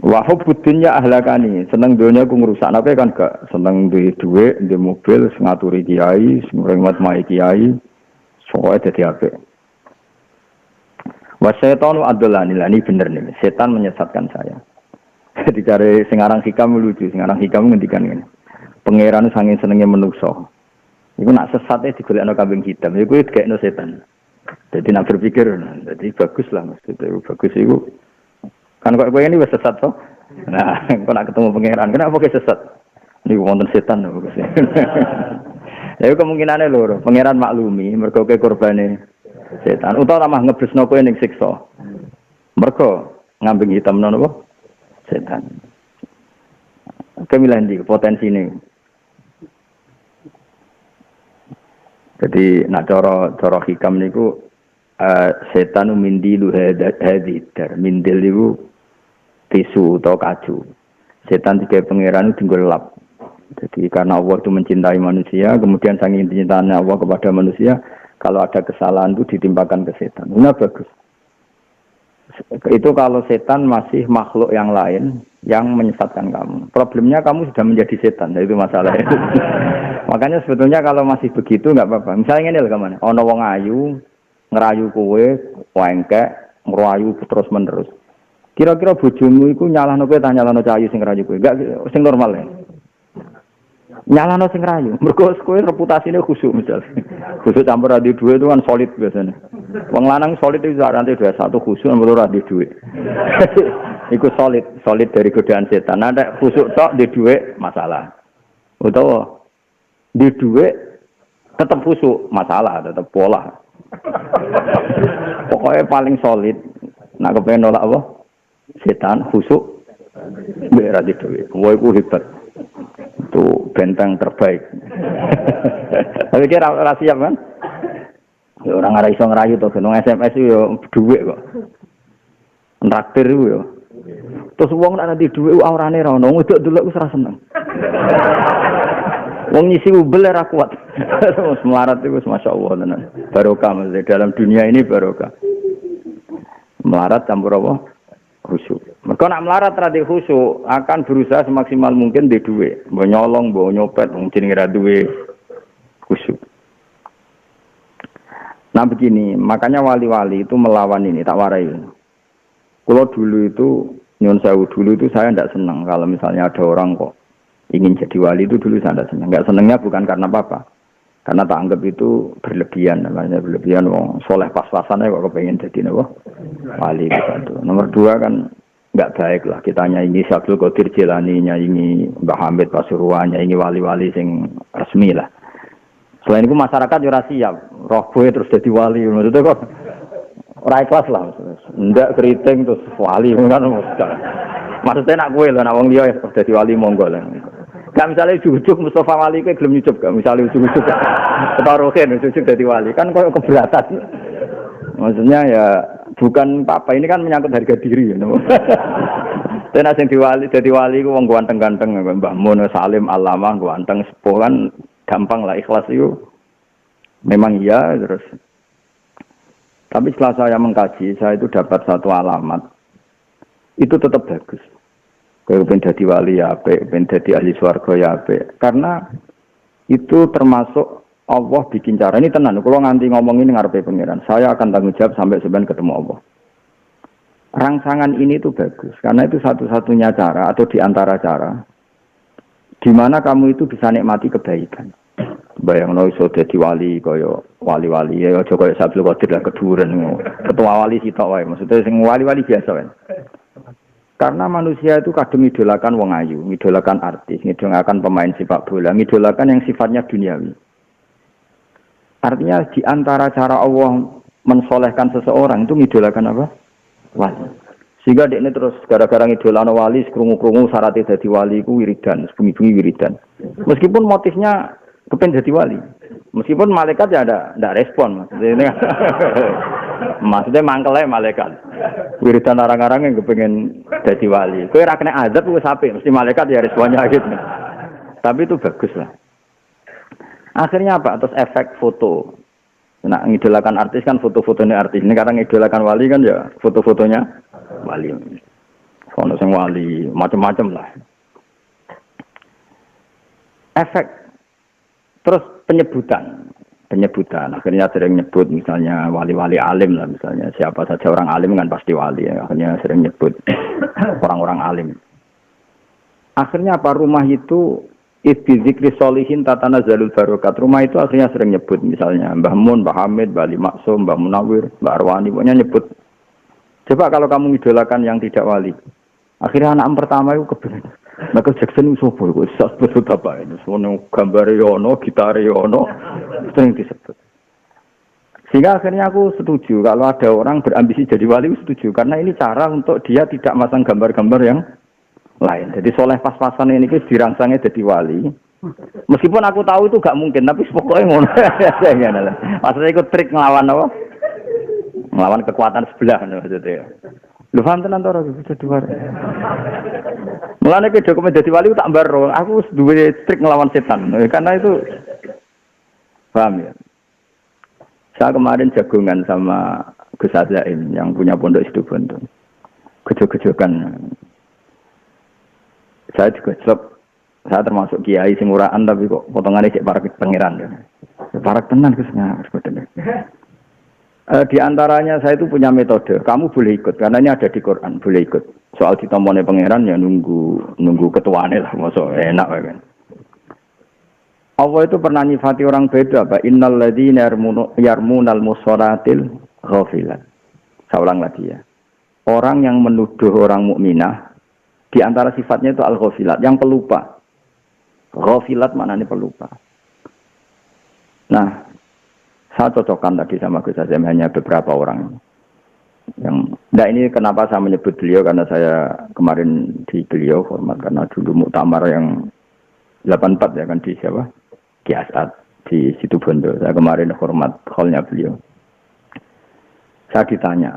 Wa hubbud dunya ahlakani, seneng donya ku ngrusakno kan gak seneng duwe dhuwit, duwe mobil, ngaturi kiai, ngremet mae kiai, soe dadi apik. Wa syaitanu adallani, ini bener nih, setan menyesatkan saya. Jadi cari sing aran hikam lucu, sing aran hikam ngendikan ngene. Pangeran saking senenge menungso. Iku nak sesate digolekno kambing hitam, iku digekno setan. Jadi nak berpikir, jadi bagus lah maksudnya, bagus itu. Kan kok kowe ini wis sesat toh? Nah, kok nak ketemu pangeran, kenapa kowe sesat? Niku wonten setan lho bagus. Ya kemungkinane loro, pangeran maklumi mergo kowe korbane setan utawa mah ngebresno kowe ning siksa. Mergo ngambing hitam napa? Setan. Kemilan di potensi ini. Jadi nak cara hikam niku setan mindilu hadidar mindil niku tisu atau kacu. Setan tiga pangeran itu gelap. Jadi karena Allah itu mencintai manusia, kemudian saking cintanya Allah kepada manusia, kalau ada kesalahan itu ditimpakan ke setan. Nah bagus. Itu kalau setan masih makhluk yang lain yang menyesatkan kamu. Problemnya kamu sudah menjadi setan, itu masalahnya. Makanya sebetulnya kalau masih begitu nggak apa-apa. Misalnya ini loh kemana? Ono wong ayu ngerayu kowe, wengkek, ngerayu terus menerus. Kira-kira bojomu iku nyalahno kowe ta nyalahno cahayu sing ngerayu kowe? Enggak sing normal ya. Nyalahno sing ngerayu. Mergo kowe reputasine khusuk misal. Khusuk campur adi duwe itu kan solid biasanya. Wong lanang solid itu nanti 21 khusuk nomor adi duwe. Iku solid dari godaan setan. Ada khusuk tok di duwe masalah. Utawa di duwe tetap khusuk masalah, tetap pola. Pokoknya paling solid. Nak kepengen nolak apa? Setan khusuk berarti duit. Wah itu hebat. Itu benteng terbaik. Tapi kira siap kan? Ya, orang ada iso ngerayu tuh, nong SMS itu ya duit kok. Traktir itu ya. Terus uang nak nanti duit aurane ra ono, wedok delok wis ra seneng. Wong ngisi ubel ora kuat. Wis melarat itu masyaallah tenan. Barokah maksudnya dalam dunia ini barokah. Melarat campur apa? Khusyuk. Mereka nak melarat rada khusyuk akan berusaha semaksimal mungkin di duwe, mbok nyolong, mbok nyopet, wong jenenge ra duwe khusyuk. Nah begini, makanya wali-wali itu melawan ini, tak warai. Kalau dulu itu nyun sewu dulu itu saya tidak senang kalau misalnya ada orang kok ingin jadi wali itu dulu saya tidak senang. Enggak senangnya bukan karena apa-apa. Karena tak anggap itu berlebihan, namanya berlebihan. Wong soleh pas-pasannya kok kepengen jadi wali gitu. Nomor 2 kan nggak baik lah. Kita nyanyi Abdul Qadir Jilani, nyanyi Mbah Hamid Pasuruan, nyanyi wali-wali sing resmi lah. Selain itu masyarakat juga siap. Roh gue terus jadi wali, maksudnya kok ora ikhlas lah. Ndak keriting terus wali kan. Maksudnya nak gue lah, nak wong liya jadi wali monggo lah. Gak misalnya ujuk-ujuk Mustafa Wali ke gelem nyucup gak misalnya ujuk-ujuk ketaruhin ujuk-ujuk jadi wali kan kok keberatan maksudnya ya bukan apa ini kan menyangkut harga diri you know? Dan asing jadi wali ku wong ganteng-ganteng Mbah Mun Salim Alamah ganteng sepuh kan gampang lah ikhlas itu memang iya terus tapi setelah saya mengkaji saya itu dapat satu alamat itu tetap bagus. Kalau pengen jadi wali ya apik, pengen jadi ahli swarga ya apik. Karena itu termasuk Allah bikin cara ini tenan. Kalau nganti ngomong ini ngarepe pangeran, saya akan tanggung jawab sampai sebenarnya ketemu Allah. Rangsangan ini itu bagus karena itu satu-satunya cara atau diantara cara di mana kamu itu bisa nikmati kebaikan. Bayangno iso dadi wali kaya wali-wali ya aja kaya Abdul Qadir lah keduren ketua wali sitok wae. Maksudnya sing wali-wali biasa wae. Karena manusia itu kadang idolakan wong ayu, idolakan artis, idolakan pemain sepak bola, idolakan yang sifatnya duniawi. Artinya di antara cara Allah mensolehkan seseorang itu idolakan apa? Wali. Sehingga dia ini terus gara-gara idolano wali, krungu-krungu syaratnya jadi wali ku wiridan, bengi-bengi wiridan. Meskipun motifnya kepengen jadi wali. Meskipun malaikat ya ada respon maksudnya mangkelnya malaikat wiridan orang-orang yang kepengen jadi wali kowe ra kena azab wis apik mesti malaikat ya responnya gitu tapi itu bagus lah akhirnya apa terus efek foto nah ngidolakan artis kan foto-fotonya artis ini kadang ngidolakan wali kan ya foto-fotonya wali ono sing sing wali, macam-macam lah. Efek terus penyebutan. Akhirnya sering nyebut misalnya wali-wali alim lah, misalnya siapa saja orang alim kan pasti wali ya. Akhirnya sering nyebut orang-orang alim. Akhirnya apa, rumah itu dzikri solihin tatana zalul barokat. Rumah itu akhirnya sering nyebut misalnya Mbah Mun, Mbah Hamid, Mbah Ali Maksum, Mbah Munawir, Mbah Arwani, pokoknya nyebut. Coba kalau kamu idolakan yang tidak wali. Akhirnya anak pertama itu kebenaran. Michael Jackson itu sopo itu, sebut apa ini? Semua gambar yono, gitar yono, sering disebut. Sehingga akhirnya aku setuju kalau ada orang berambisi jadi wali, setuju karena ini cara untuk dia tidak masang gambar-gambar yang lain. Jadi soleh pas-pasan ini dirangsangnya jadi wali. Meskipun aku tahu itu gak mungkin, tapi pokoknya ngono. Maksudnya ikut trik ngelawan apa? Ngelawan kekuatan sebelah maksudnya. Lu paham tenan to ora jadi wali. Mulane ke dokumen jadi wali tak mbaro, aku duwe trik ngelawan setan. Karena itu paham ya. Saya kemarin jagungan sama Gus Azaim yang punya pondok Situbondo. Gejog-gejogan. Saya juga saya termasuk kiai sing uraan tapi kok potongannya cek para pangeran ya. Para tenan Gus sebetulnya. Di antaranya saya itu punya metode. Kamu boleh ikut karena ini ada di Quran, boleh ikut. Soal ditomone pangeran ya nunggu ketuane lah, mosok enak kan. Allah itu pernah nyifati orang beda, Pak. Innal ladzina yarmunal musharatil ghafilat. Saya ulang lagi ya. Orang yang menuduh orang mukminah di antara sifatnya itu al-ghafilat, yang pelupa. Ghafilat maknanya pelupa. Nah, saya cocokkan tadi sama Gus Azam hanya beberapa orang yang. Nah ini kenapa saya menyebut beliau karena saya kemarin di beliau hormat karena dulu muktamar yang 84 ya kan di siapa? Di As'ad di Situbondo. Saya kemarin hormat hallnya beliau. Saya ditanya,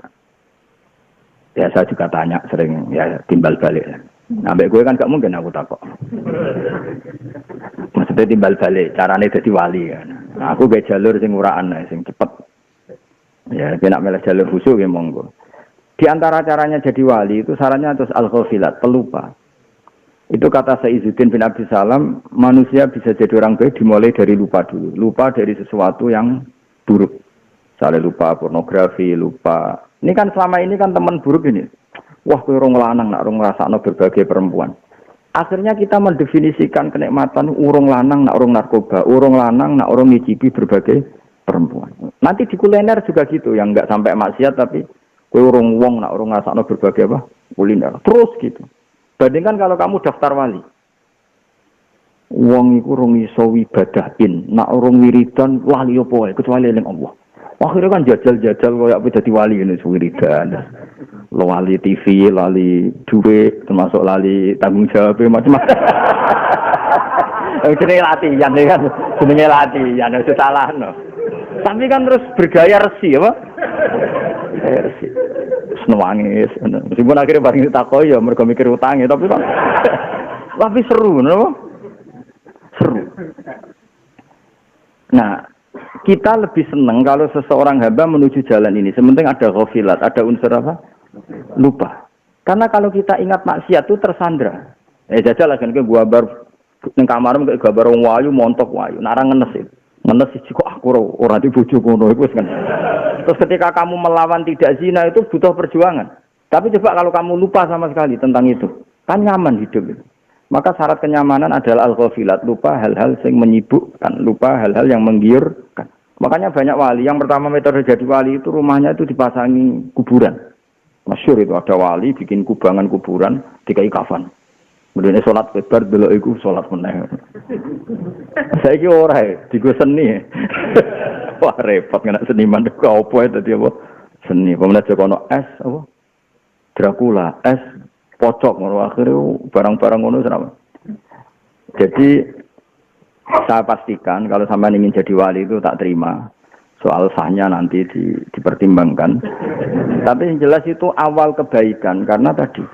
ya saya juga tanya sering ya timbal balik. Ambek gue kan gak mungkin aku takut. Maksudnya timbal balik, caranya jadi wali kan. Aku gak jalur sing uraan, sing cepet. Ya, kena meleh jalur khusyuk ya monggo. Di antara caranya jadi wali itu sarannya terus al-ghafilat, pelupa. Itu kata Sayyiduddin bin Abdus Salam, manusia bisa jadi orang baik dimulai dari lupa dulu. Lupa dari sesuatu yang buruk. Misalnya lupa pornografi, lupa. Ini kan selama ini kan teman buruk ini. Wah, kowe urung lanang nak urung ngrasakno berbagai perempuan. Akhirnya kita mendefinisikan kenikmatan urung lanang nak urung narkoba, urung lanang nak urung ngicipi berbagai perempuan. Nanti di kuliner juga gitu, yang enggak sampai maksiat tapi kowe urung wong nak urung ngrasakno berbagai apa? Kuliner. Terus gitu. Bandingkan kalau kamu daftar wali. Wong iku urung iso wibadahin, nak urung wiridan wali apa wae kecuali eling Allah. Akhirnya kan jajal-jajal koyo apa dadi wali ngene wiridan. Lali TV, lali duit, termasuk lali tanggung jawab macam-macam. Jenenge latihan kan, jenenge latihan, itu salah no. Tapi kan terus bergaya resi apa? Resi. Senwangis. Meskipun akhirnya bareng ditakoi ya mergo mikir utangnya, tapi seru no. Seru. Nah, kita lebih senang kalau seseorang hamba menuju jalan ini. Sementing ada ghafilat, ada unsur apa? Lupa. Karena kalau kita ingat maksiat itu tersandra. Jajal lah kan ke gua bar ning kamarmu kayak gambar wong wayu montok wayu. Narang ngenes. Ngenes iki kok aku ora di bojo kono iku kan. Terus ketika kamu melawan tidak zina itu butuh perjuangan. Tapi coba kalau kamu lupa sama sekali tentang itu, kan nyaman hidup itu. Maka syarat kenyamanan adalah al-ghafilat, lupa hal-hal yang menyibukkan, lupa hal-hal yang menggiurkan. Makanya banyak wali, yang pertama metode jadi wali itu rumahnya itu dipasangi kuburan. Masyhur itu ada wali bikin kubangan kuburan dikai kafan. Kemudian sholat bar delok iku sholat meneh. Saiki ora digo seni. Wah repot kena seniman kok opo dadi apa? Seni. Pemenang Jokono es apa? Dracula es pocok ngono akhire barang-barang ngono senapa. Jadi saya pastikan kalau sampean ingin jadi wali itu tak terima. Soal sahnya nanti dipertimbangkan. Tapi yang jelas itu awal kebaikan karena tadi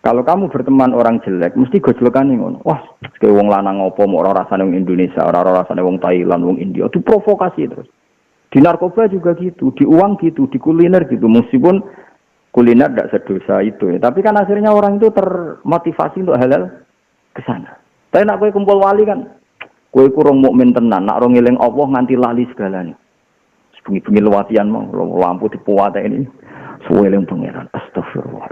kalau kamu berteman orang jelek mesti gojlokan ngono. Wah, kayak wong lanang opo mau ora rasane wong Indonesia, ora rasane wong Thailand, wong India. Itu provokasi terus. Di narkoba juga gitu, di uang gitu, di kuliner gitu. Meskipun kuliner tidak sedosa itu. Tapi kan akhirnya orang itu termotivasi untuk halal ke sana. Tapi nak kowe kumpul wali kan, kowe kurang mukmin tenan, nak ora ngeling Allah nganti lali segalanya. Bengi-bengi lewatian mau lampu dipuwate ini. Suweling pangeran. Astagfirullah.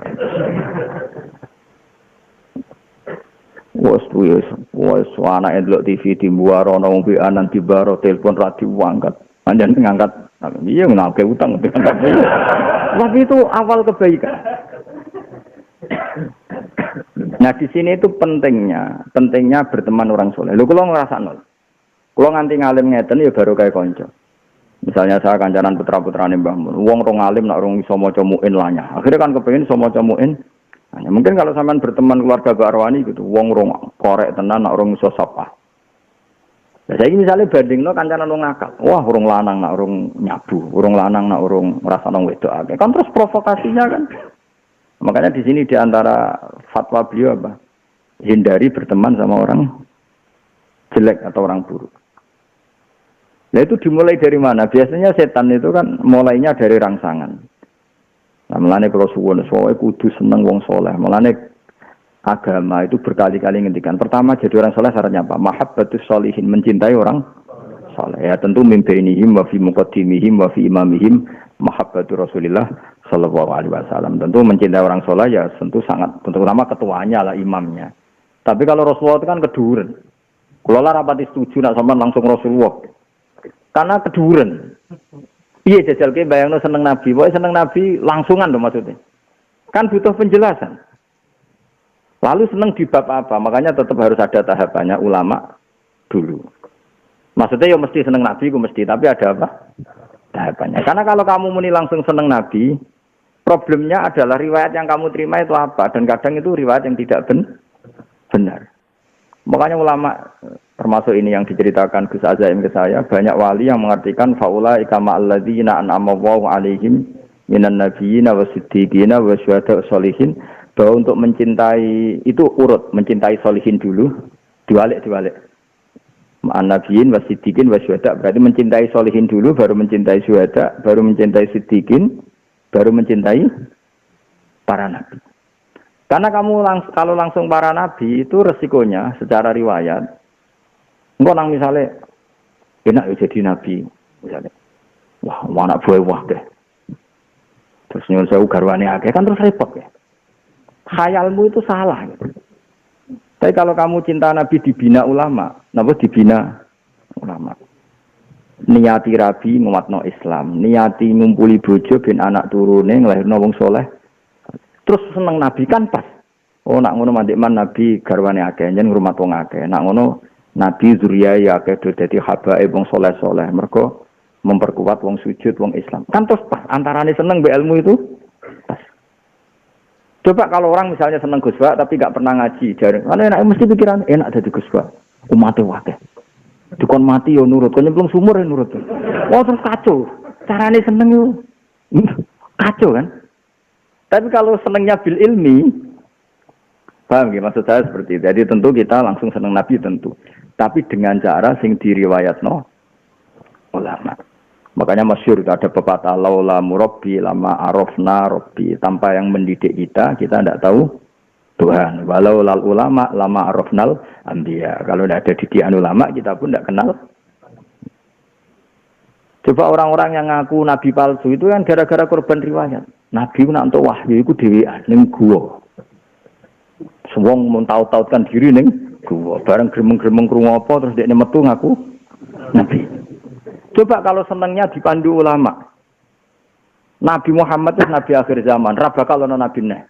Wes anake ndelok TV dimbuaro ana wong anan dibaro telepon ra diangkat. Panjen ngangkat. Iya ngake utang. Tapi itu awal kebaikan. Nah di sini itu pentingnya berteman orang soleh. Lho kula ngrasakno. Kula nganti ngalim ngeten ya baru kaya kanca. Misalnya saya kancanan putra-putrane Mbah Mun. Wong rong alim nak rong iso maca muin lanyah. Akhirnya kan kepengin iso maca muin. Nah, mungkin kalau sampean berteman keluarga Mbak Arwani gitu, wong rong korek tenan nak rong iso sapa. Lah saiki misale bandingno kancanan wong nakal. Wah, urung lanang nak urung nyabu, urung lanang nak urung ngrasakno wedok akeh. Kan terus provokasinya kan. Makanya di sini di antara fatwa beliau apa? Hindari berteman sama orang jelek atau orang buruk. Nah itu dimulai dari mana? Biasanya setan itu kan mulainya dari rangsangan. Nah, melane kalau suwun soe kudu seneng wong soleh. Melane agama itu berkali-kali ngendikan. Pertama jadi orang soleh syaratnya apa? Mahabbatus sholihin, mencintai orang soleh. Ya tentu mimbainihim wa fi muqaddimihim wa fi imamihim mahabbatu Rasulillah sallallahu alaihi wasallam. Tentu mencintai orang soleh ya tentu sangat, terutama ketuanya lah, imamnya. Tapi kalau Rasulullah itu kan keduren. Kalau lah rapati setuju nak sampean langsung Rasulullah. Karena keduren. Iya jajal ke bayangno seneng Nabi. Pokoke seneng Nabi langsungan loh maksudnya. Kan butuh penjelasan. Lalu seneng di bab apa? Makanya tetap harus ada tahapannya ulama dulu. Maksudnya ya mesti seneng Nabi, ku mesti, tapi ada apa? Tahapannya. Karena kalau kamu muni langsung seneng Nabi, problemnya adalah riwayat yang kamu terima itu apa? Dan kadang itu riwayat yang tidak benar. Makanya ulama termasuk ini yang diceritakan Gus Azaim ke saya, banyak wali yang mengartikan faulaika ma'alladzina an'ama Allahu 'alaihim minan nabiyyin wasiddiqin wasyuhada'i sholihin, bahwa untuk mencintai itu urut, mencintai sholihin dulu, diwalik. Ma'an nabiyyin wasiddiqin wasyuhada', berarti mencintai sholihin dulu, baru mencintai syuhada', baru mencintai siddiqin, baru mencintai para nabi. Karena kamu kalau langsung para nabi itu resikonya secara riwayat. Engko nang misale enak ya jadi nabi, misale. Wah, anak buah wah deh. Terus nyuwun sewu garwane akeh kan terus repot ya. Khayalmu itu salah gitu. Tapi kalau kamu cinta nabi dibina ulama, napa dibina ulama. Niati rabi nguatno Islam, niati ngumpuli bojo ben anak turune nglahirno wong soleh. Terus seneng nabi kan pas. Oh nak ngono mandekman nabi garwane akeh njen ngrumat wong akeh. Nak ngono nabi zuriyah akeh dadi habae wong soleh-soleh. Mergo memperkuat wong sujud wong Islam. Kan terus pas antarane seneng mbek ilmu itu pas. Coba kalau orang misalnya seneng Gus Ba tapi enggak pernah ngaji, jarang. Kan enak mesti pikiran enak dadi Gus Ba. Umate akeh. Dikon mati yo nurut, kon nyemplung sumur yo nurut. Wah terus kacau. Carane seneng yo kacau kan? Tapi kalau senangnya bil ilmi, paham ya maksud saya seperti itu. Jadi tentu kita langsung senang Nabi tentu. Tapi dengan cara sing diriwayatno ulama. Makanya masyhur itu ada pepatah laula murabbi lama arafna rabbi. Tanpa yang mendidik kita tidak tahu Tuhan. Walau lal ulama lama arafnal anbiya. Kalau tidak ada didikan ulama kita pun tidak kenal. Coba orang-orang yang ngaku nabi palsu itu kan gara-gara korban riwayat. Nabi nak untuk wahyu iku dhewean ning guwa. Wong mun taut-tautkan diri ning guwa, bareng gremeng-gremeng krungu apa terus dekne metu ngaku nabi. Coba kalau senengnya dipandu ulama. Nabi Muhammad itu nabi akhir zaman, ra bakal ana nabi neh.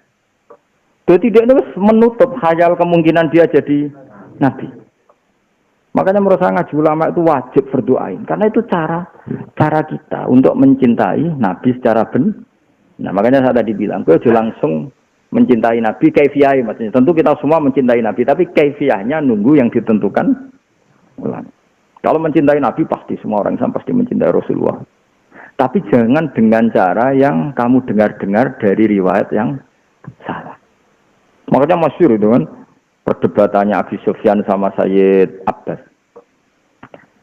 Dadi dekne wis menutup khayal kemungkinan dia jadi nabi. Makanya menurut saya ngaji ulama itu wajib berdoain karena itu cara kita untuk mencintai nabi secara benar. Nah makanya saya tadi bilang, gue langsung mencintai Nabi kaifiyah maksudnya. Tentu kita semua mencintai Nabi, tapi kaifiyahnya nunggu yang ditentukan ulama. Kalau mencintai Nabi pasti semua orang Islam pasti mencintai Rasulullah. Tapi jangan dengan cara yang kamu dengar-dengar dari riwayat yang salah. Makanya masyhur itu kan perdebatannya Abi Sufyan sama Sayyid Abbas.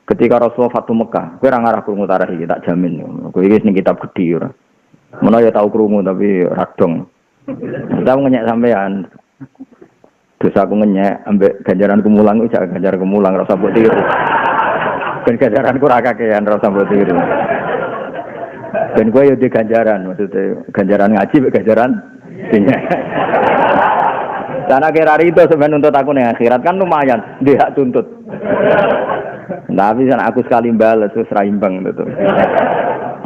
Ketika Rasulullah Fatu Mekah, gue ngarah krungu tarikh iki tak jamin. Gue iki ning kitab gedhi ora. Mana ya tahu krungu tapi radong. Kita ngenyek sampean. Dosa aku ngenyek ambek ganjaran kumulang iku jak ganjar kumulang rasa mbok tiru. Ben ganjaranku ora kakean rasa mbok tiru. Ben kowe yo di ganjaran maksudnya ganjaran ngaji mek ganjaran dinyek. Karena kira itu sebenarnya nuntut aku ning akhirat kan lumayan, dia hak tuntut. Tapi kan aku sekali balas terus ra imbang gitu.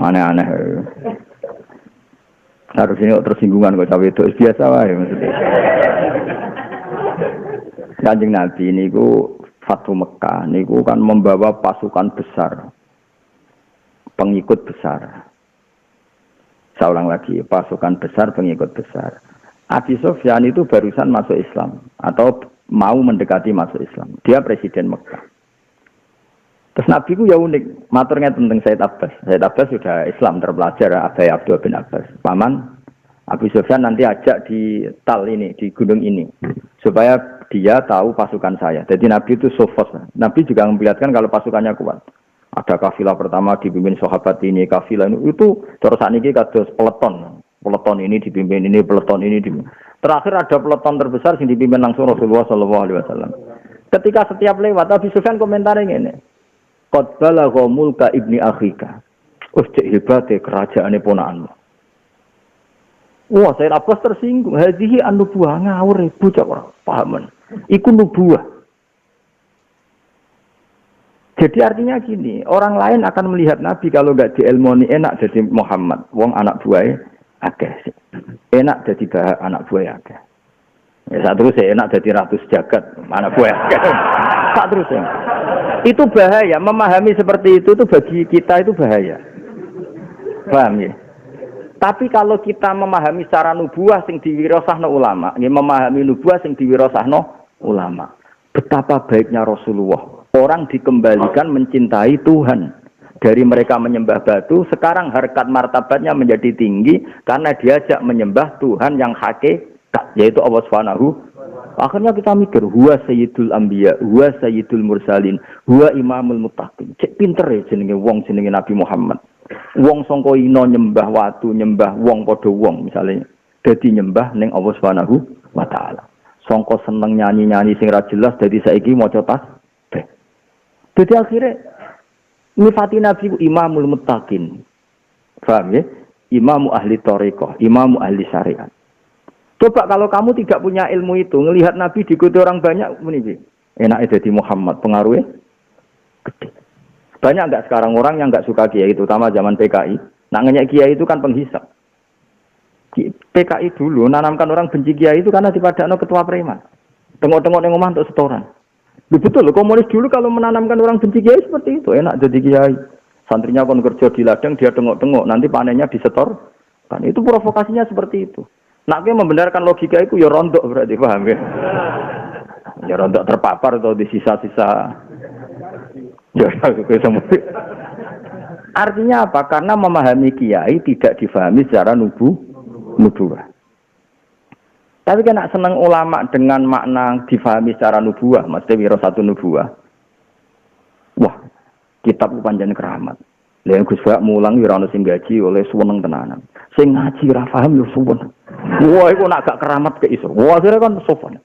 Aneh-aneh. Harus ini tersinggungan kok cawe itu biasa wae maksudnya. Kanjeng Nabi niku Fathu Mekah niku kan membawa pasukan besar. Pengikut besar. Saya ulang lagi, pasukan besar, pengikut besar. Abi Sufyan itu barusan masuk Islam atau mau mendekati masuk Islam. Dia presiden Mekah. Terus Nabi ku ya unik, maturnya tentang Said Abbas. Said Abbas sudah Islam terpelajar, Abai Abdul bin Abbas. Paman Abi Sufyan nanti ajak di tal ini, di gunung ini, supaya dia tahu pasukan saya. Jadi Nabi itu sofos. Nabi juga memperlihatkan kalau pasukannya kuat. Ada kafilah pertama dipimpin sahabat ini, kafilah itu terus saat ini kados peleton. Peleton ini dipimpin ini, peleton ini dipimpin. Terakhir ada peleton terbesar yang dipimpin langsung Rasulullah SAW. Ketika setiap lewat, Abi Sufyan komentarnya ini. Qad balagha mulka ibni akhika. Cek hebatnya kerajaannya ponakanmu. Wah, Sayyid Abbas tersinggung. Hadhihi an-nubuwah ngawur bocah ora pahaman. Iku nubuwah. Jadi artinya gini, orang lain akan melihat Nabi kalau enggak diilmoni enak jadi Muhammad, wong anak buahnya akeh. Enak jadi anak buah akeh. Ya saat terus enak jadi ratus jagat anak buah akeh. Saat terus ya. Itu bahaya, memahami seperti itu tuh bagi kita itu bahaya. Paham ya? Tapi kalau kita memahami secara nubuah sing diwirasahno ulama, nggih memahami nubuah sing diwirasahno ulama. Betapa baiknya Rasulullah. Orang dikembalikan mencintai Tuhan. Dari mereka menyembah batu, sekarang harkat martabatnya menjadi tinggi karena diajak menyembah Tuhan yang hakikat, yaitu Allah Subhanahu. Akhirnya kita mikir, huwa sayyidul anbiya, huwa sayyidul mursalin, huwa imamul muttaqin. Cek pinter ya jenenge wong jenenge Nabi Muhammad. Wong sangka ina nyembah watu, nyembah wong padha wong misalnya. Dadi nyembah ning Allah Subhanahu wa taala. Sangka seneng nyanyi-nyanyi sing ra jelas dadi saiki maca tasbih. Dadi akhirnya nifati Nabi imamul muttaqin. Paham ya? Imamu ahli thariqah, imamu ahli syariat. Coba kalau kamu tidak punya ilmu itu, ngelihat Nabi diikuti orang banyak, ini enaknya jadi Muhammad, pengaruhnya gede. Banyak enggak sekarang orang yang enggak suka kiai, terutama zaman PKI. Nak ngenyek kiai itu kan penghisap. PKI dulu nanamkan orang benci kiai itu karena dipadakno ketua preman. Tengok-tengok ning omah untuk setoran. Betul, komunis dulu kalau menanamkan orang benci kiai seperti itu, enak jadi kiai. Santrinya kon kerja di ladang, dia tengok-tengok, nanti panennya disetor. Kan itu provokasinya seperti itu. Nak membenarkan logika itu ya rontok berarti, paham ya? Ya rontok terpapar atau di sisa-sisa. Ya semua. Artinya apa? Karena memahami kiai tidak difahami secara nubuwah. Tapi kan nak senang ulama dengan makna difahami secara nubuah, maksudnya wirasatu nubuah. Wah, kitab panjang keramat. Lah Gus Bak mulang ora ono sing gaji oleh suweneng tenanan. Sing ngaji ora paham yo suwen. Wah, iku nak gak keramat ke iso. Wah, akhirnya kan sopan.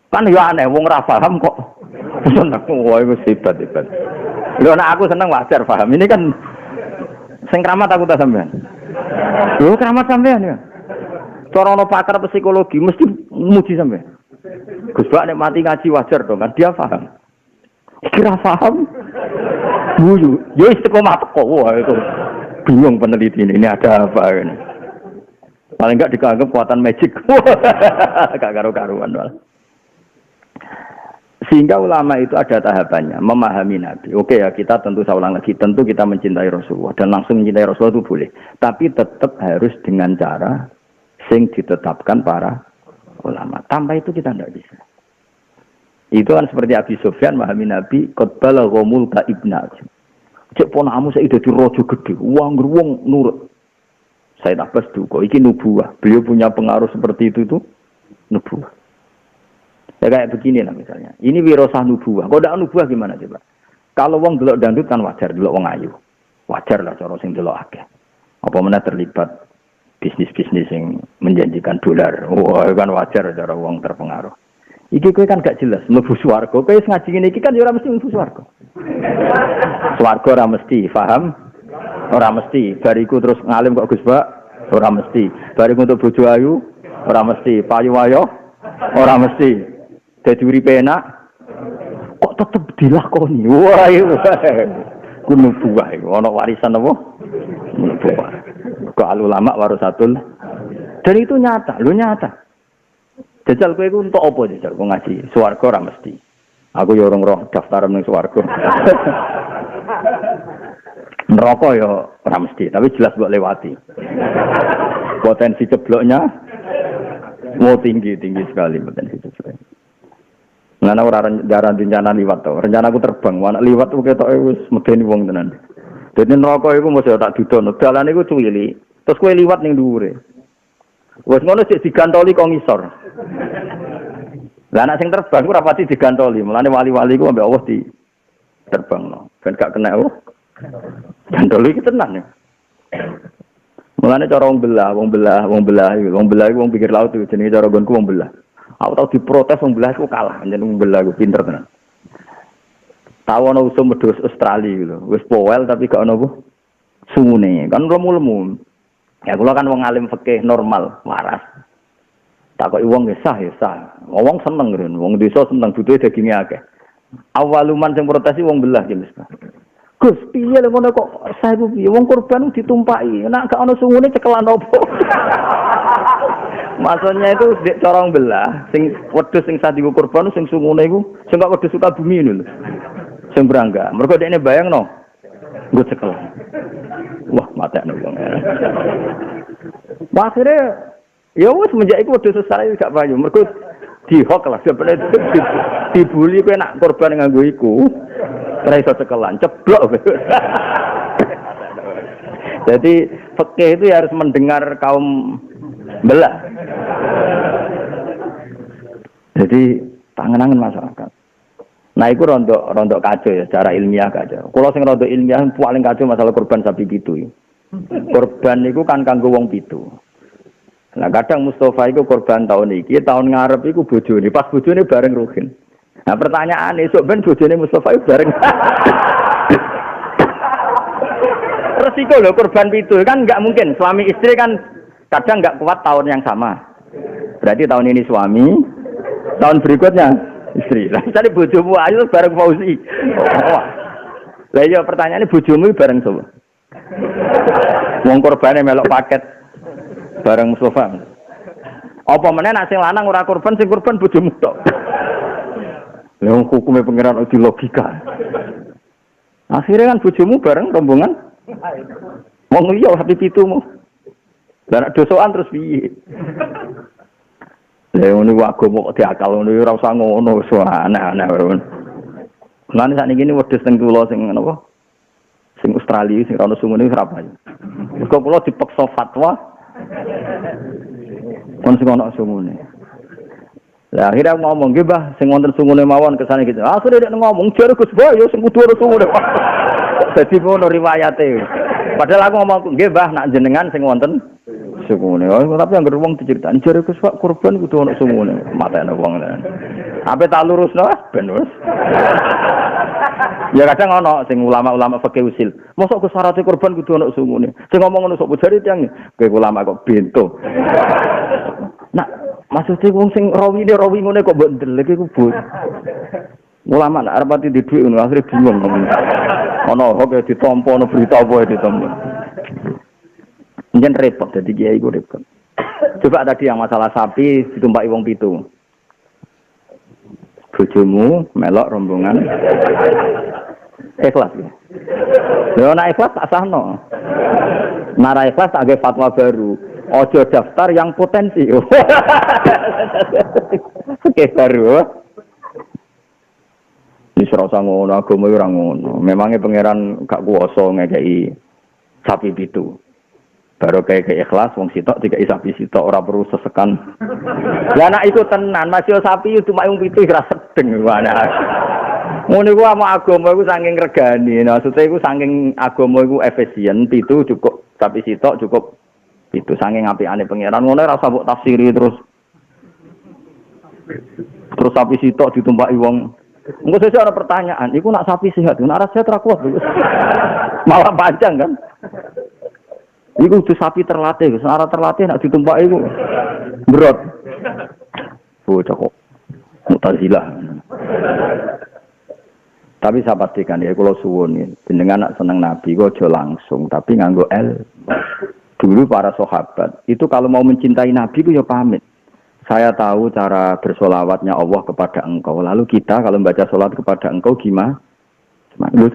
Kan yo aneh wong ora paham kok. Seneng wah iku hebat. Lho nek aku seneng wajar paham. Ini kan sing keramat aku tak sampean. Lho keramat sampean ya. Cara ono pakar psikologi mesti muji sampe. Gus Bak nek mati ngaji wajar dong kan dia paham. Kira paham. Buyu, yo istiqomah teko wah itu. Bingung peneliti ini ada apa ini. Paling enggak dianggap kekuatan magic. Gak karu-karuan malah. Sehingga ulama itu ada tahapannya, memahami Nabi. Oke ya, kita tentu saya ulang lagi, tentu kita mencintai Rasulullah dan langsung mencintai Rasulullah itu boleh. Tapi tetap harus dengan cara sing ditetapkan para ulama. Tanpa itu kita tidak bisa. Itu kan seperti Abi Sufyan memahami Nabi, qad balagha mulka ibna. Cek ponamu saya dadi raja gede, wong nurut. Sayyid Abbas duka, iki nubuwah. Beliau punya pengaruh seperti itu nubuwah. Ya kayak begini lah misalnya. Ini wirasah nubuwah. Kok ndak nubuwah gimana coba? Kalau wong delok dangdut kan wajar, delok wong ayu. Wajar lah cara sing delok akeh. Apa mana terlibat bisnis-bisnis yang menjanjikan dolar. Wah, kan wajar cara wong terpengaruh. Iki kowe kan gak jelas mlebu swarga. Kowe ngaji ngene iki kan ya ora mesti mlebu swarga. Swarga ora mesti, paham? Ora mesti. Bariku terus ngalim kok Gus Bak, ora mesti. Bariku untuk bojo ayu, ora mesti. Payu ayo, ora mesti. Dadi uripe enak, kok tetep dilakoni. Wah, kuno buah iku ana warisan apa? Buah. Kok ulama warasatul. Dan itu nyata, lu nyata. Jajal kowe iku entuk apa jajal kok ngaji? Swarga ora mesti. Aku ya urung roh daftar ning swarga. Neraka ya ora mesti, tapi jelas mbok lewati. Potensi cebloknya mau tinggi sekali potensi cebloknya. Ngene ora rencana liwat to. Rencanaku terbang, anak liwat kok ketoke wis medeni wong tenan. Dene neraka iku mesti tak dudono. Dalane iku cuwili. Terus kowe liwat ning dhuwure. Wes ngono sik digantoli kok ngisor. Lah anak sing terbang ku ora pati digantoli, mulane wali-wali ku ambek Allah di terbangno. Ben gak kena oh. Gantoli iki tenan ya. Mulane cara wong belah iku wong pikir laut itu jenenge cara gonku wong belah. Aku tau diprotes wong belah iku kalah, jeneng wong belah iku pinter tenan. Tahu ana usum medhus Australia gitu. Wis powel tapi gak ana apa sungune. Kan lemu-lemu. Ya kula kan wong alim fikih normal, waras. Takoki wong ya sah. Wong seneng ngene, wong desa seneng butuhe daginge akeh. Awaluman sing protesi wong belah ki Mas. Gus, piye lho ngono kok sah iku piye? Wong korban ditumpaki, nek gak ana sungune cekelan opo? Maksudnya itu cara wong belah, sing wedhus sing sah diku korban sing sungune iku sing kok wedhus suka bumi lho. Sing berangga. Mergo dekne bayangno nggo cekelan. Wah, matekno wong. Akhirnya ya wis menjak iku wedhus sesare gak payu. Mergo dihok lah sebenarnya dibuli kowe nak korban nganggo iku. Ora iso cekelan, ceblok. Jadi fikih itu harus mendengar kaum belah. Jadi tangan-tangan masyarakat. Nah, itu rontok kacau ya, secara ilmiah kacau. Kalau sing rontok ilmiah paling kacau masalah korban sapi pitu. Korban itu kan kanggo wong pitu. Nah, kadang Mustafa itu korban tahun ini, tahun ngarep itu bojone, pas bojone bareng Ruhin. Nah, pertanyaan esok ben bojone Mustafa itu bareng. Resiko loh korban pitu kan nggak mungkin. Suami istri kan kadang nggak kuat tahun yang sama. Berarti tahun ini suami, tahun berikutnya istri. Lah misalnya bojomu ayu bareng Fauzi. Oh. Lah iya pertanyaannya bojomu bareng sapa? Wong korbane melok paket bareng Mustafa. Apa meneh nek sing lanang ora korban sing korban bojomu tok. Lha wong hukume pangeran di logika. Akhirnya kan bojomu bareng rombongan. Wong liya hati pitumu. Lah nek dosokan terus piye? Lah ngono ku agama kok diakal ngono ora usah ngono wis aneh-aneh wae. Lan sakniki ini wedhus teng kula sing napa? Sing Australia sing ana sungune ora payu. Mergo kula dipaksa fatwa kon sing ana sungune. Lah akhirnya ngomong nggih Mbah sing wonten sungune mawon kesane gitu. Akhire nek ngomong jare Gus Bah ya sing kudu ana sungune. Dadi ngono riwayate. Padahal aku ngomong nggih Mbah nak jenengan sing wonten sungune. Tapi anggere wong diceritakni jare Gus Pak korban kudu ana sungune. Matene wong. Ape tak lurusno ben wis. Ya kadang ana sing ulama-ulama fikih usil. Mosok Gus syarat korban kudu ana sungune. Sing ngomong ngono sok jare tiyang kowe ulama kok bento. Nah, maksudnya wong sing rawi ngene kok mbok ndelek iku bot. Ulama nek arep ati di dhuwit ngono akhire bingung. Ana kok ditampa ana berita apa ditampa. Njen repot dadi kiai iku repot. Coba tadi yang masalah sapi ditumpaki wong pitu. Bojomu melok rombongan. Ikhlas ya. Lha nek ikhlas tak sahno. Nara ikhlas tak ge fatwa baru. Ojo daftar yang potensi. Oke baru. Wis ora usah ngono, agama ora ngono. Memangnya pangeran gak kuwasa ngekeki sapi pitu. Baru kayak ikhlas wong sitok dikai sapi sitok ora perlu sesekan. Lah anak iku tenan, masih sapi cuma wong pitu ora sedeng ana. Ngono iku ama agama iku saking regani. Maksudnya iku saking agama iku efisien, pitu cukup Sapi sitok cukup itu saking apikane pangeran ngono ora usah mbok tafsiri terus sapi sitok ditumpaki wong. Engko sesuk ana pertanyaan, iku nak sapi sehat, nak ora sehat ora kuat. Malah panjang kan. Iku kudu sapi terlatih, ora terlatih nak ditumpaki iku berat. Bocah kok Mu'tazilah. Tapi saya pastikan ya, kalau suwun jenengan nak seneng Nabi, kok aja langsung, tapi nganggo L. Dulu para sahabat itu kalau mau mencintai Nabi itu ya pamit. Saya tahu cara bersolawatnya Allah kepada engkau. Lalu kita kalau membaca solat kepada engkau gimana?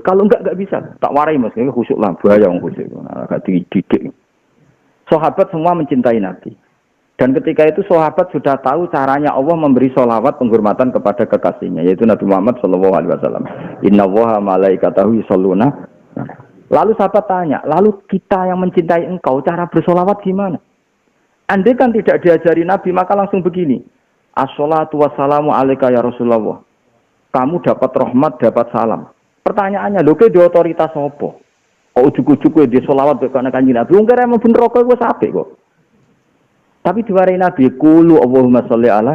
Kalau enggak bisa. Tak warai mas, khusyuk lah, bahaya yang khusyuk. Agak dididik. Sahabat semua mencintai Nabi. Dan ketika itu sahabat sudah tahu caranya Allah memberi sholawat penghormatan kepada kekasihnya, yaitu Nabi Muhammad SAW. Inna Allaha malaikatahu yusholluna. Lalu sahabat tanya, lalu kita yang mencintai engkau, cara bersolawat gimana? Andai kan tidak diajari Nabi, maka langsung begini. As-sholatu wassalamu alaika ya Rasulullah. Kamu dapat rahmat, dapat salam. Pertanyaannya, lho ke di otoritas apa? Kok ujuk-ujuk di sholawat karena kanjeng Nabi? Ungkir emang bener kok gue sampai kok. Tapi diwarai Nabi, Qulu Allahumma sholli ala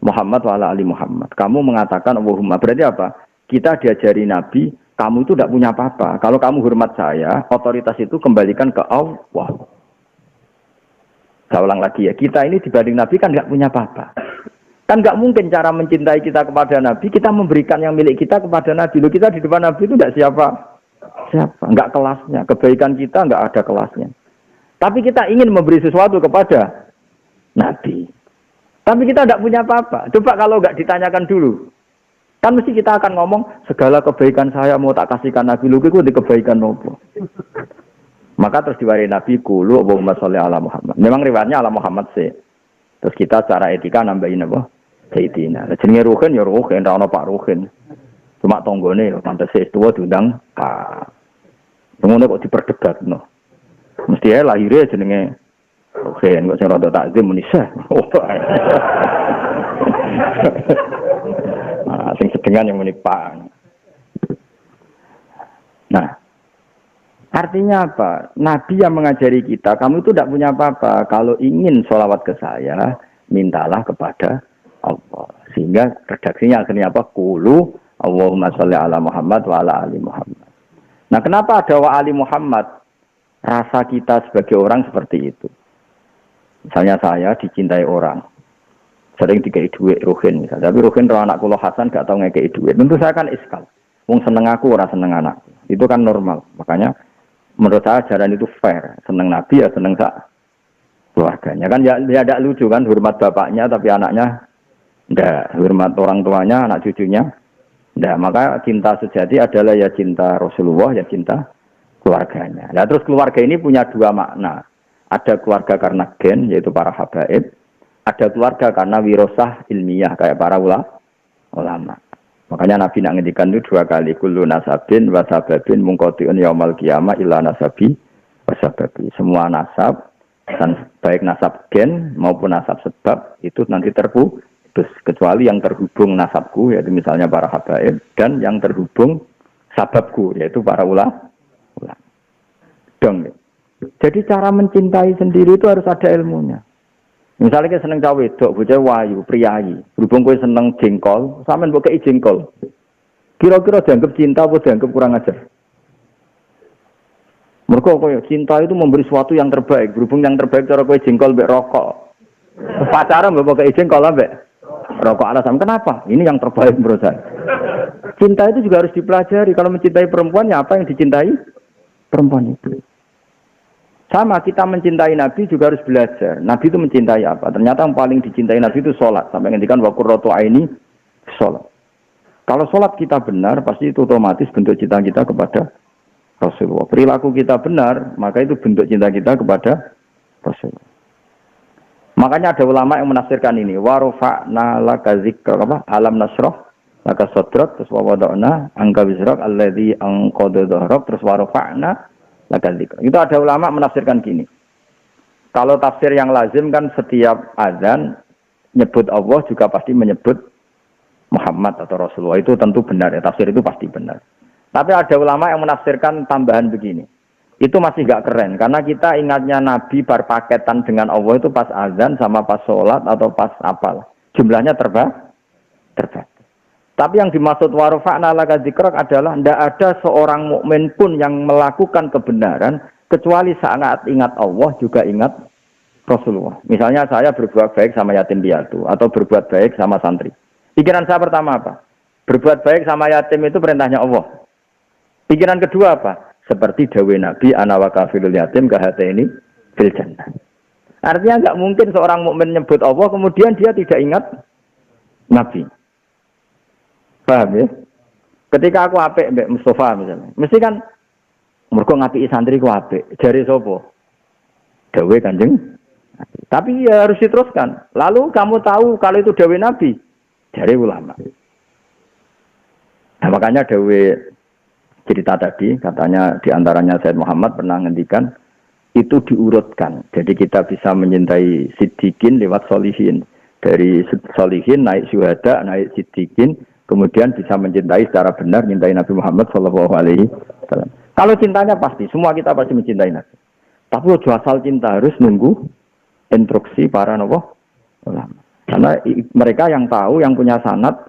Muhammad wa ala ali Muhammad. Kamu mengatakan Allahumma. Berarti apa? Kita diajari Nabi, kamu itu tidak punya apa-apa. Kalau kamu hormat saya, otoritas itu kembalikan ke Allah. Saya ulang lagi ya, kita ini dibanding Nabi kan tidak punya apa-apa. Kan nggak mungkin cara mencintai kita kepada Nabi, kita memberikan yang milik kita kepada Nabi. Loh, kita di depan Nabi itu tidak siapa. Nggak kelasnya. Kebaikan kita nggak ada kelasnya. Tapi kita ingin memberi sesuatu kepada Nabi. Tapi kita tidak punya apa-apa. Coba kalau nggak ditanyakan dulu. Kan mesti kita akan ngomong, segala kebaikan saya mau tak kasihkan Nabi. Lu itu di kebaikan apa? Maka terus diwari Nabi, Qulu Allahumma sholli ala Muhammad. Memang riwayatnya ala Muhammad sih. Terus kita secara etika nambahin apa? Sayyidina. Jenenge Ruhin ya Ruhin, ra ono Pak Ruhin. Cuma tonggone lho, pantes tuwa diundang Pak. Ngono kok diperdebatno. Mesti ae lahire jenenge Ruhin, kok sing rada takzim muni sah. Nah, sing sedengan yang muni Pak. Nah, artinya apa? Nabi yang mengajari kita, kamu itu tidak punya apa-apa. Kalau ingin sholawat ke saya, mintalah kepada Allah. Sehingga redaksinya akhirnya apa? Qulu Allahumma sholli ala Muhammad wa ala ali Muhammad. Nah, kenapa ada wa ali Muhammad? Rasa kita sebagai orang seperti itu. Misalnya saya dicintai orang. Sering dikei duit Ruhin misalnya. Tapi Ruhin roh anak kula Hasan gak tau ngekei duit. Tentu saya kan iskal. Wong seneng aku, ora seneng anak. Itu kan normal. Makanya menurut saya ajaran itu fair. Seneng Nabi ya seneng sak keluarganya. Kan ya tidak lucu kan, hormat bapaknya tapi anaknya ndak, hormat orang tuanya, anak cucunya ndak. Maka cinta sejati adalah ya cinta Rasulullah, ya cinta keluarganya. Nah, terus keluarga ini punya dua makna. Ada keluarga karena gen, yaitu para habaib. Ada keluarga karena wirosah ilmiah, kayak para ulama. Makanya Nabi nak ngendikan itu dua kali, kullu nasabin wasababin mungkotiun yaumal qiyamah illa nasabi wasababi. Semua nasab, dan baik nasab gen maupun nasab sebab itu nanti terputus, kecuali yang terhubung nasabku, yaitu misalnya para habaib, dan yang terhubung sababku, yaitu para ulama. Dong. Jadi cara mencintai sendiri itu harus ada ilmunya. Misalnya kita seneng cawe wedok, bocah wayu, priayi. Berhubung kowe seneng jengkol, sampean mbok kei jengkol. Kira-kira dianggap cinta apa dianggap kurang ajar? Mergo kowe cinta itu memberi sesuatu yang terbaik. Berhubung yang terbaik cara kowe jengkol mbek rokok. Pacaran mbok kei jengkol mbek rokok alasan kenapa? Ini yang terbaik menurut saya. Cinta itu juga harus dipelajari. Kalau mencintai perempuan ya apa yang dicintai perempuan itu. Sama kita mencintai Nabi juga harus belajar. Nabi itu mencintai apa? Ternyata yang paling dicintai Nabi itu sholat. Sampai ngendikan wa qurratu aini sholat. Kalau sholat kita benar, pasti itu otomatis bentuk cinta kita kepada Rasulullah. Perilaku kita benar, maka itu bentuk cinta kita kepada Rasulullah. Makanya ada ulama yang menafsirkan ini. Wa rafa'na laka dzikra, apa? Alam nasrah laka sadrak, terus wa wada'na anka wizrak alladzi anqadha dhahrak, terus wa rafa'na laka dzikra. Itu ada ulama menafsirkan gini. Kalau tafsir yang lazim kan setiap azan nyebut Allah juga pasti menyebut Muhammad atau Rasulullah. Itu tentu benar ya, tafsir itu pasti benar. Tapi ada ulama yang menafsirkan tambahan begini. Itu masih nggak keren karena kita ingatnya Nabi berpaketan dengan Allah itu pas azan sama pas sholat atau pas apal. Jumlahnya terbatas. Tapi yang dimaksud warfa'na laka dzikrak adalah tidak ada seorang mukmin pun yang melakukan kebenaran kecuali saat ingat Allah juga ingat Rasulullah. Misalnya saya berbuat baik sama yatim piatu atau berbuat baik sama santri. Pikiran saya pertama apa? Berbuat baik sama yatim itu perintahnya Allah. Pikiran kedua apa? Seperti dawe Nabi ana wa kafilul yatim kahatini fil jannah. Artinya enggak mungkin seorang mukmin nyebut Allah kemudian dia tidak ingat Nabi. Paham ya? Ketika aku apik mbek Mustafa misalnya, mesti kan mergo ngapiki santri ku apik. Jare sapa? Dawe Kanjeng. Tapi ya harus diteruskan. Lalu kamu tahu kalau itu dawe Nabi? Jare ulama. Nah, makanya dawe cerita tadi, katanya diantaranya Said Muhammad pernah ngendikan, itu diurutkan. Jadi kita bisa mencintai siddiqin lewat solihin. Dari solihin naik syuhada, naik siddiqin, kemudian bisa mencintai secara benar, mencintai Nabi Muhammad SAW. Kalau cintanya pasti, semua kita pasti mencintai Nabi. Tapi ojo asal cinta, harus nunggu instruksi para ulama. Karena mereka yang tahu, yang punya sanad,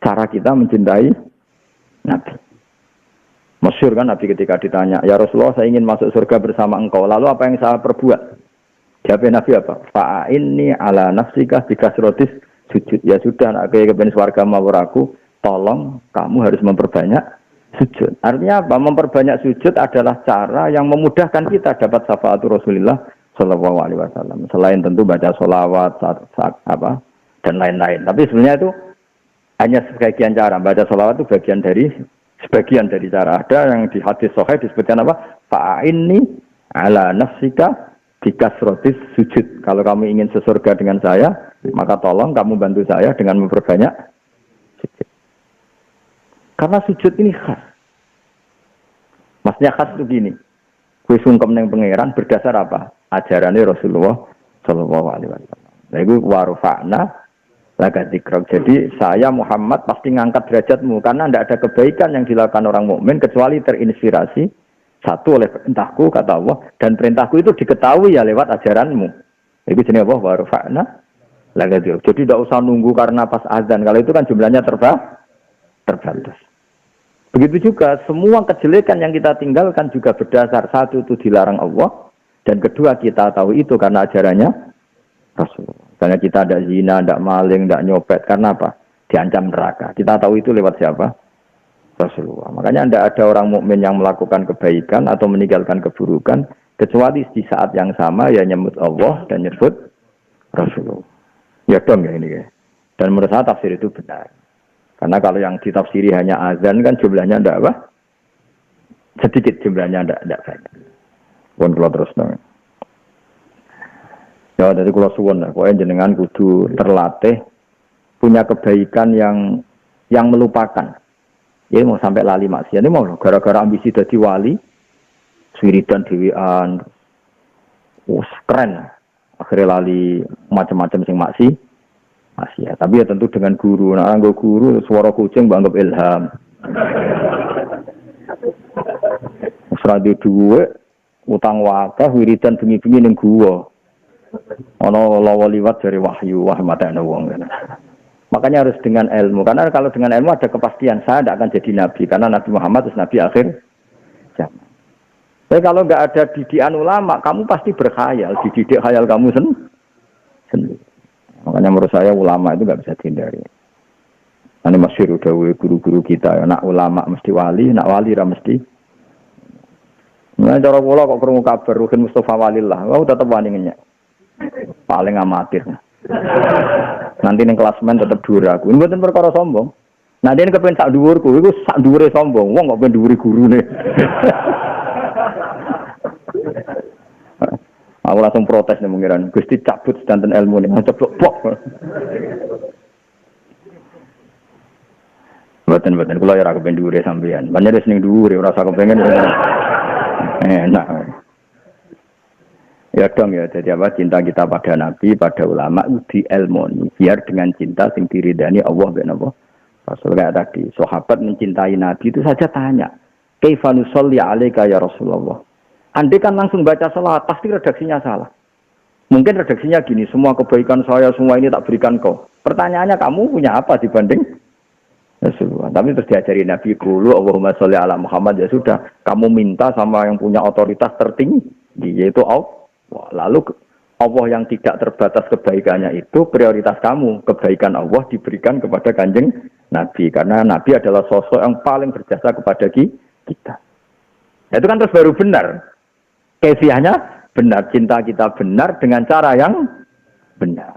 cara kita mencintai Nabi. Masyhur kan Nabi ketika ditanya, ya Rasulullah saya ingin masuk surga bersama engkau, lalu apa yang saya perbuat? Jawab Nabi apa? Fa'inni ala nafsika bikasrotis sujud. Ya sudah, nak kepen swarga mawar aku, tolong kamu harus memperbanyak sujud. Artinya apa? Memperbanyak sujud adalah cara yang memudahkan kita dapat syafaatul Rasulullah Shallallahu Alaihi Wasallam. Selain tentu baca sholawat, apa dan lain-lain. Tapi sebenarnya itu hanya sebagian cara. Baca sholawat itu sebagian dari cara. Ada yang di hadis sahih disebutkan apa? Fa'inni ala nafsika bikasrotis sujud. Kalau kamu ingin sesurga dengan saya, maka tolong kamu bantu saya dengan memperbanyak sujud. Karena sujud ini khas. Maksudnya khas itu gini. Kue sungkem neng pangeran berdasar apa? Ajarannya Rasulullah Shallallahu Alaihi Wasallam. Nah itu warfa'na laka dzikrak. Jadi saya Muhammad pasti ngangkat derajatmu karena tidak ada kebaikan yang dilakukan orang mukmin kecuali terinspirasi satu oleh perintahku kata Allah dan perintahku itu diketahui ya lewat ajaranmu. Itu jenis apa? Warfa'na laka dzikrak. Jadi tidak usah nunggu karena pas azan. Kalau itu kan jumlahnya terbatas. Begitu juga semua kejelekan yang kita tinggalkan juga berdasar satu itu dilarang Allah dan kedua kita tahu itu karena ajarannya Rasulullah. Misalnya kita ada zina, tidak maling, tidak nyopet. Karena apa? Diancam neraka. Kita tahu itu lewat siapa? Rasulullah. Makanya tidak ada orang mukmin yang melakukan kebaikan atau meninggalkan keburukan kecuali di saat yang sama ya nyebut Allah dan nyebut Rasulullah. Ya dong ya ini ya. Dan menurut saya tafsir itu benar. Karena kalau yang ditafsiri hanya azan kan jumlahnya tidak apa? Sedikit jumlahnya tidak banyak. Pun kalau terus dong. Ya dari kula suwun lah, pokoknya jenengan kudu terlatih punya kebaikan yang melupakan. Ya mau sampai lali maksiat ini mau gara-gara ambisi dadi wali, wiridan dhewean. Keren. Akhirnya lali macam-macam sing maksiat. Tapi ya tentu dengan guru. Nah, nggo guru suara kucing mbok anggap ilham. Seradi duwe utang wakah wiridan bengi-bengi ning guwa. Ono lawa liwat dari wahyu matane wong. Makanya harus dengan ilmu. Karena kalau dengan ilmu ada kepastian saya tidak akan jadi nabi karena Nabi Muhammad itu nabi akhir zaman. Tapi kalau nggak ada didikan ulama, kamu pasti berkhayal, dididik khayal kamu sendiri. Makanya menurut saya ulama itu nggak bisa dihindari. Ini masyhur udah guru-guru kita, ya. Nak ulama mesti wali, nak wali ra mesti. Nah, cara kula kok krungu kabar Ruhin Mustafa Walillah, wah tetep wani ngenyek. Paling amatir. Nanti ning klasmen tetep dhuwur aku. Ini mboten perkara sombong. Nah, dene kepen sak dhuwurku, iku sak dhuwure sombong. Wong kok ben dhuwure gurune. Aku langsung protes nih mengiran. Gusti cabut sedanten ilmu nih. Ceplok pok. Mboten kula ya ora kepen dhuwure sampean. Banyak wis ning dhuwure ora usah kepengen. Enak. Ya dong ya, jadi apa cinta kita pada Nabi, pada ulama di ilmu biar dengan cinta sing diridani Allah ben apa. Rasul kayak tadi, sahabat mencintai Nabi itu saja tanya, "Kaifa nusolli 'alaika ya Rasulullah?" Andai kan langsung baca salawat, pasti redaksinya salah. Mungkin redaksinya gini, semua kebaikan saya, semua ini tak berikan kau. Pertanyaannya kamu punya apa dibanding Rasulullah? Tapi terus diajari Nabi dulu, Allahumma sholli ala Muhammad, ya sudah. Kamu minta sama yang punya otoritas tertinggi, yaitu Allah. Lalu Allah yang tidak terbatas kebaikannya itu prioritas kamu. Kebaikan Allah diberikan kepada Kanjeng Nabi. Karena Nabi adalah sosok yang paling berjasa kepada kita. Itu kan terus baru benar. Kefiahnya benar, cinta kita benar dengan cara yang benar.